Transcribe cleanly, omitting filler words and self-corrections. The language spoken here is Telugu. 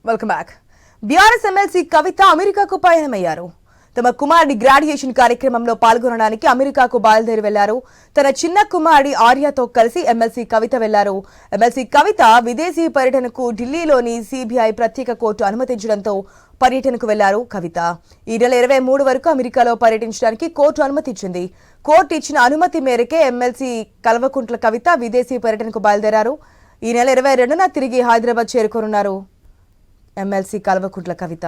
Welcome back. బీఆర్ఎస్ ఎమ్మెల్సీ కవిత అమెరికాకు పయనమయ్యారు. తమ కుమారుడి గ్రాడ్యుయేషన్ కార్యక్రమంలో పాల్గొనడానికి అమెరికాకు బయలుదేరి వెళ్లారు. తన చిన్న కుమారుడి ఆర్యతో కలిసి ఎమ్మెల్సీ కవిత వెళ్లారు. ఎమ్మెల్సీ కవిత విదేశీ పర్యటనకు ఢిల్లీలోని సిబిఐ ప్రత్యేక కోర్టు అనుమతించడంతో పర్యటనకు వెళ్లారు. కవిత ఈ నెల 23 వరకు అమెరికాలో పర్యటించడానికి కోర్టు అనుమతించింది. కోర్టు ఇచ్చిన అనుమతి మేరకే ఎమ్మెల్సీ కల్వకుంట్ల కవిత విదేశీ పర్యటనకు బయలుదేరారు. ఈ నెల 22న తిరిగి హైదరాబాద్ చేరుకోనున్నారు ఎమ్మెల్సీ కల్వకుంట్ల కవిత.